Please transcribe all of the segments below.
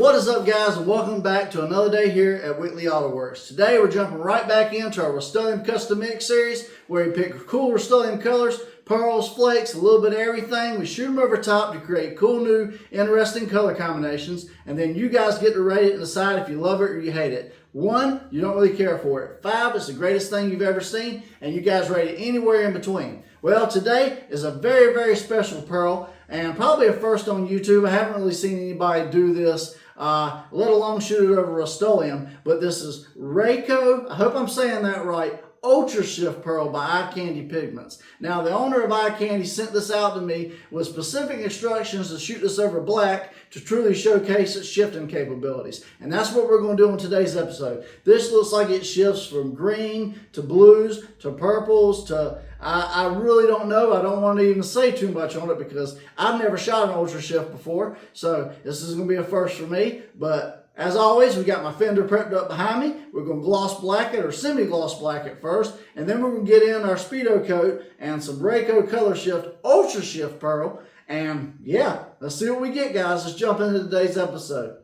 What is up, guys, and welcome back to another day here at Whitley Auto Works. Today we're jumping right back into our Rustoleum Custom Mix series where we pick cool Rustoleum colors, pearls, flakes, a little bit of everything. We shoot them over top to create cool, new, interesting color combinations, and then you guys get to rate it and decide if you love it or you hate it. 1, you don't really care for it. 5, it's the greatest thing you've ever seen, and you guys rate it anywhere in between. Well, today is a very, very special pearl, and probably a first on YouTube. I haven't really seen anybody do this, let alone shoot it over Rustoleum, but this is Raiko, I hope I'm saying that right, Ultrashift Pearl by Eye Candy Pigments. Now, the owner of Eye Candy sent this out to me with specific instructions to shoot this over black to truly showcase its shifting capabilities. And that's what we're going to do in today's episode. This looks like it shifts from green to blues to purples to, I really don't know. I don't want to even say too much on it because I've never shot an Ultrashift before. So this is going to be a first for me. But as always, we got my fender prepped up behind me. We're going to gloss black it or semi-gloss black it first. And then we're going to get in our Speedo coat and some Raiko Color Shift Ultra Shift Pearl. And yeah, let's see what we get, guys. Let's jump into today's episode.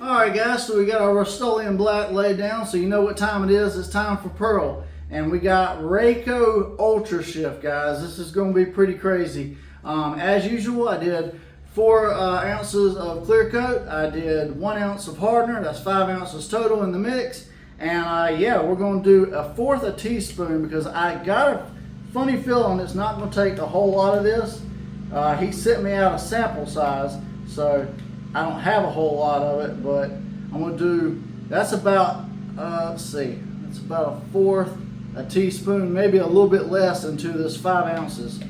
Alright guys, so we got our Rustoleum black laid down, so you know what time it is. It's time for pearl. And we got Raiko Ultra Shift, guys. This is going to be pretty crazy. As usual, I did 4 ounces of clear coat. I did 1 ounce of hardener. That's 5 ounces total in the mix. And yeah, we're going to do 1/4 a teaspoon because I got a funny feeling it's not going to take a whole lot of this. He sent me out a sample size, so I don't have a whole lot of it, but I'm going to do, that's about, let's see, that's about 1/4 a teaspoon, maybe a little bit less into this 5 ounces.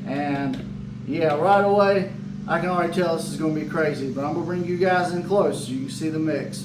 And yeah, right away, I can already tell this is going to be crazy, but I'm going to bring you guys in close so you can see the mix.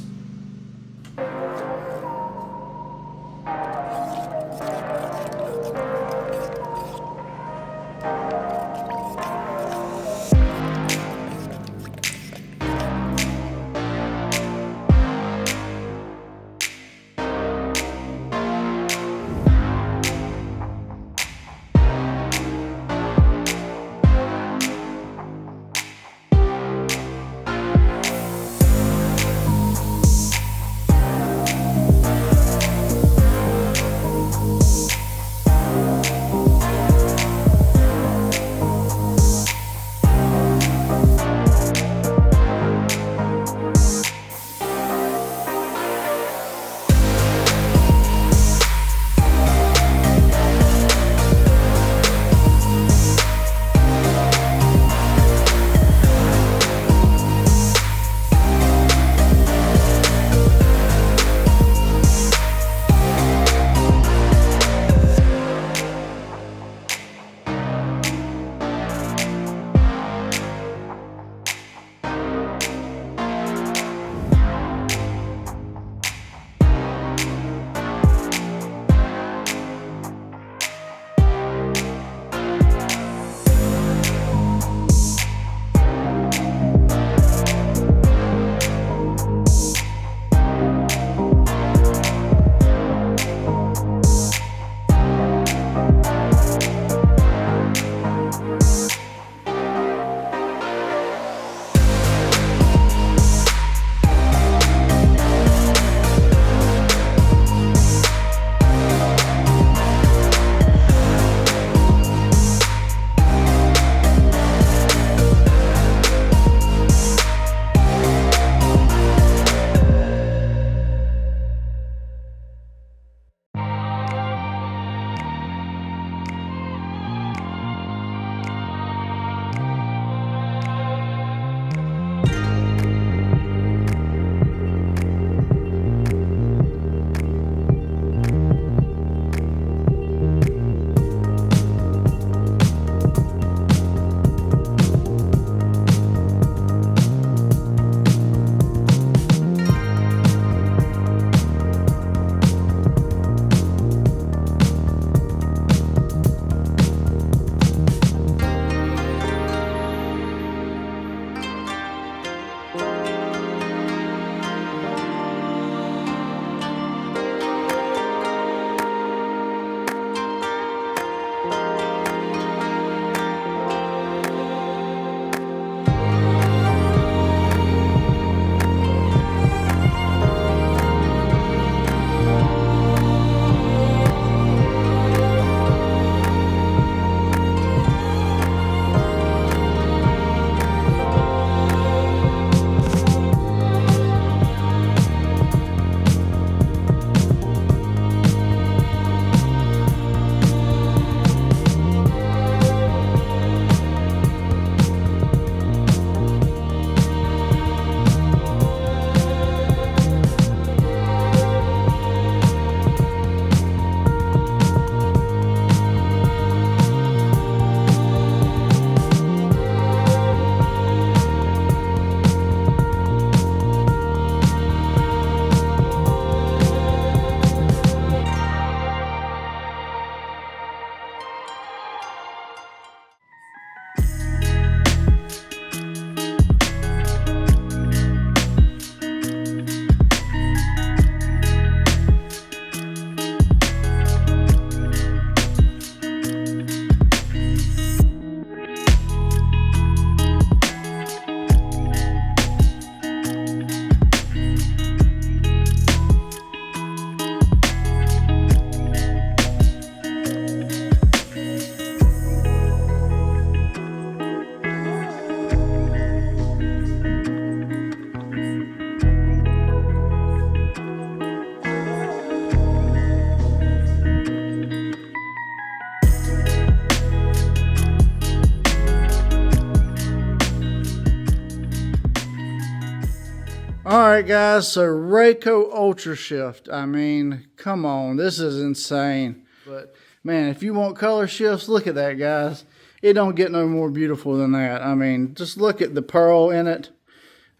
Alright guys, so Raiko Ultrashift. I mean, come on, this is insane. But man, if you want color shifts, look at that guys. It don't get no more beautiful than that. I mean, just look at the pearl in it,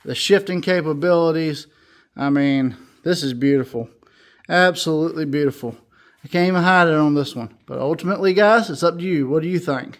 the shifting capabilities. I mean, this is beautiful. Absolutely beautiful. I can't even hide it on this one. But ultimately guys, it's up to you. What do you think?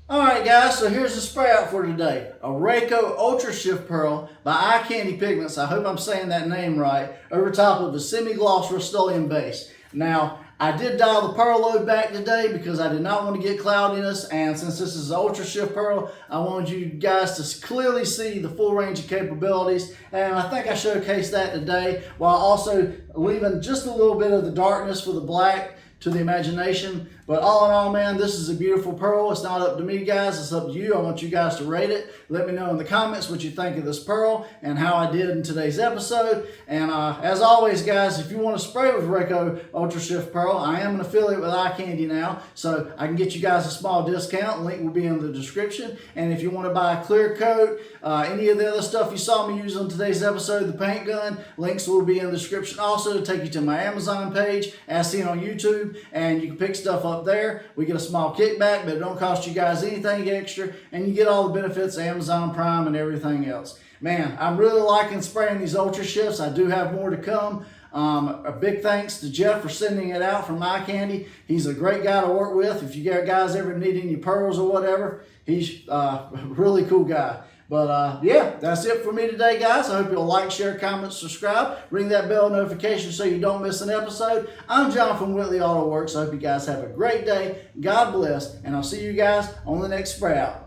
Alright guys, so here's the spray out for today. A Raiko Ultrashift Pearl by Eye Candy Pigments. I hope I'm saying that name right. Over top of a semi-gloss Rustoleum base. Now, I did dial the pearl load back today because I did not want to get cloudiness, and since this is an Ultrashift Pearl, I wanted you guys to clearly see the full range of capabilities, and I think I showcased that today while also leaving just a little bit of the darkness for the black to the imagination. But all in all, man, this is a beautiful pearl. It's not up to me, guys. It's up to you. I want you guys to rate it. Let me know in the comments what you think of this pearl and how I did in today's episode. And as always, guys, if you want to spray with Raiko Ultrashift Pearl, I am an affiliate with Eye Candy now, so I can get you guys a small discount. Link will be in the description. And if you want to buy a clear coat, any of the other stuff you saw me use on today's episode, the paint gun, links will be in the description also to take you to my Amazon page, as seen on YouTube, and you can pick stuff up there. We get a small kickback, but it don't cost you guys anything extra, and you get all the benefits of Amazon Prime and everything else. Man, I'm really liking spraying these Ultra Shifts. I do have more to come. A big thanks to Jeff for sending it out from Eye Candy. He's a great guy to work with. If you guys ever need any pearls or whatever, he's a really cool guy. But yeah, that's it for me today, guys. I hope you'll like, share, comment, subscribe. Ring that bell notification so you don't miss an episode. I'm John from Whitley Auto Works. I hope you guys have a great day. God bless. And I'll see you guys on the next spray out.